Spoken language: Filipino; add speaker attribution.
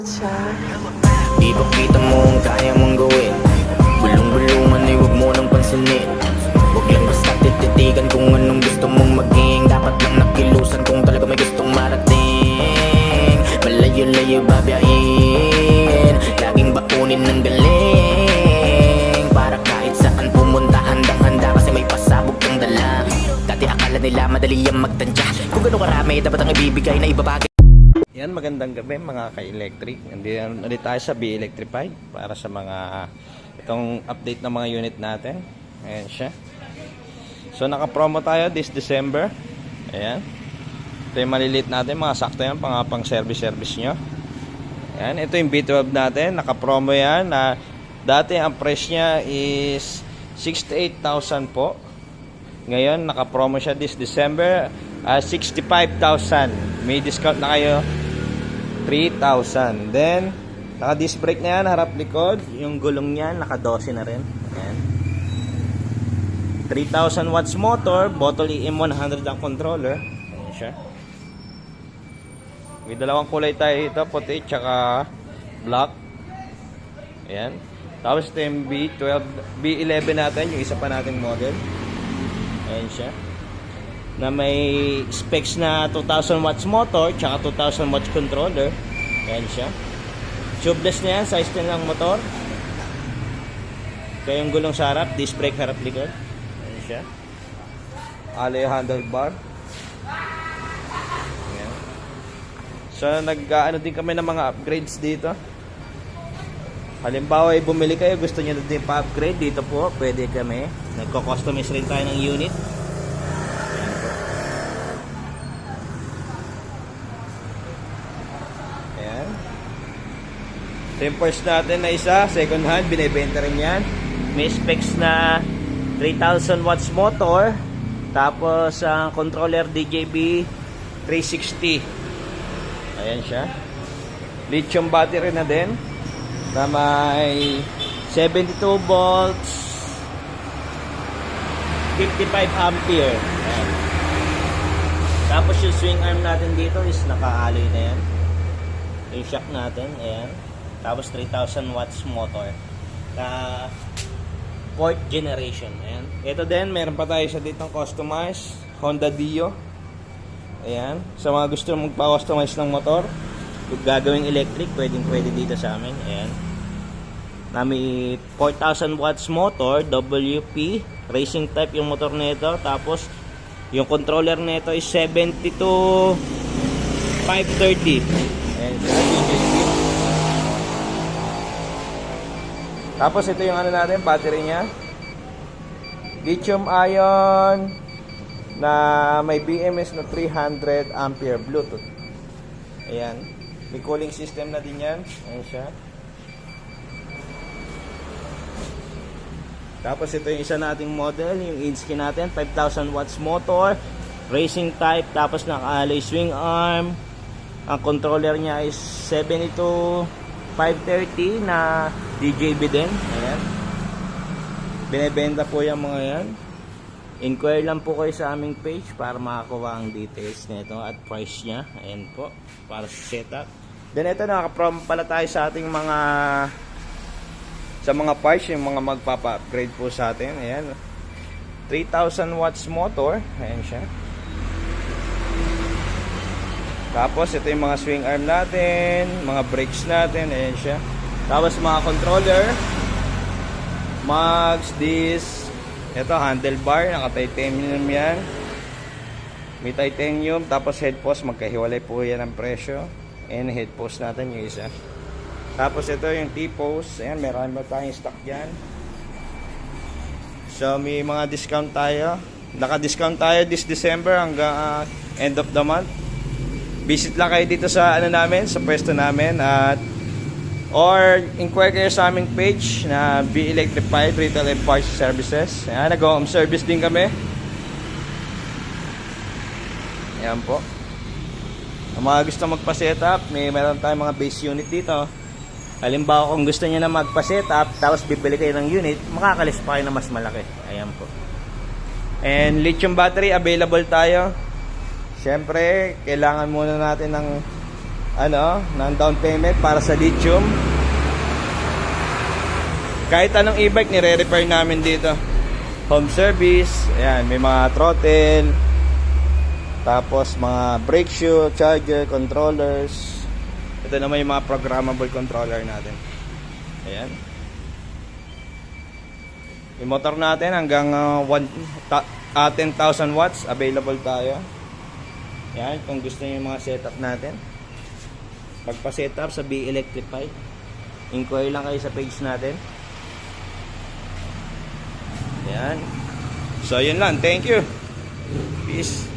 Speaker 1: Di ba kita mo ang kaya mong gawin? Bulong-bulungan ay huwag mo nang pansinin. Huwag lang basta tititigan kung anong gusto mong maging. Dapat lang nakilusan kung talaga may gustong marating. Malayo-layo babiyahin, laging bakunin ng galing. Para kahit saan pumunta handang-handa, kasi may pasabog kang dala. Dati akala nila madali ang magtansya, kung gano'ng karami dapat ang ibibigay na ibabagay.
Speaker 2: Yan, magandang gabi mga ka-electric. Nandito tayo sa Be Electrified para sa mga itong update ng mga unit natin. Ayan siya. So naka-promo tayo this December. Ayan. Ito yung maliliit natin, mga sakto yan, pang service nyo. Ayan, ito yung B12 natin. Naka-promo yan na dati ang price niya is 68,000 po. Ngayon, naka-promo siya this December, 65,000. May discount na kayo, 3,000. Then, naka-disc brake na yan, harap likod. Yung gulong niyan, naka-12 na rin. Ayan. 3,000 watts motor, bottle EM100 ang controller. Ayan siya. May dalawang kulay tayo dito, puti, tsaka black. Ayan. Tapos ito yung B11 natin, yung isa pa nating model. Ayan siya. Na may specs na 2,000 watts motor tsaka 2,000 watts controller. Ayan siya. Tubeless na yan, size 10 lang motor. Kaya yung gulong sa harap, disc brake harap likod. Ayan siya. Alloy handlebar. Ayan. So nag-ano din kami ng mga upgrades dito. Halimbawa ay bumili kayo, gusto niyo din pa-upgrade, dito po pwede kami. Nagko-customize rin tayo ng unit. Tempers natin na isa, second hand, binibenta rin yan. May specs na 3,000 watts motor. Tapos ang controller DJB 360. Ayan siya. Lithium battery na din. Na may 72 volts 55 ampere. Ayan. Tapos yung swing arm natin dito is naka-alloy na yan. Yung shock natin, ayan. Tapos 3,000 watts motor na 4th generation. Ayan. Ito din, meron pa tayo sa ditong customized Honda Dio. Ayan. Sa mga gusto magpa-customize ng motor, gagawing electric, pwede dito sa amin. Ayan. Na may 4,000 watts motor, WP, racing type yung motor nito. Tapos yung controller nito is 70 to 530. Ayan. Tapos ito yung ano natin, battery niya. Lithium ion na may BMS na 300 ampere Bluetooth. Ayan. May cooling system na din yan. Ayan siya. Tapos ito yung isa nating model, yung Inski natin, 5,000 watts motor, racing type, tapos naka-alloy swing arm. Ang controller niya is 72 530 na DJB din. Ayan. Binebenta po yung mga yan. Inquire lang po kayo sa aming page para makakuha ang details nito at price niya. Ayan po. Para sa setup. Then ito, naka-prom pala tayo sa ating mga parts, yung mga magpapa-upgrade po sa atin. Ayan. 3,000 watts motor. Ayan siya. Tapos ito yung mga swing arm natin, mga brakes natin, ayan siya. Tapos mga controller, mags, disc, ito handlebar, naka-titanium yan. May titanium, tapos head post, magkahiwalay po yan ang presyo. And head post natin yung isa. Tapos ito yung T-post, ayan, meron ba tayong stock dyan. So may mga discount tayo. Naka-discount tayo this December hanggang end of the month. Visit lang kayo dito sa ano namin, sa pwesto namin, at or inquire kayo sa aming page na Be Electrified Retail and Parts Services. Ayan, nag-home service din kami. Ayan po. Ang mga gusto magpa-setup, meron tayong mga base unit dito. Halimbawa kung gusto niyo na magpa-setup, tapos bibili kayo ng unit, makakalis pa kayo na mas malaki. Ayan po. And lithium battery available tayo. Siyempre, kailangan muna natin ng ng down payment para sa lithium. Kahit anong e-bike nire-repair namin dito. Home service, ayan, may mga throttle, tapos mga brake shoe, charger, controllers. Ito naman yung mga programmable controller natin. Ayan. Yung motor natin hanggang 10,000 watts available tayo. Yan, kung gusto niyo yung mga setup natin. Pagpa-setup sa B Electrify, inquire lang kayo sa page natin. Yan. So yun lang, thank you. Peace.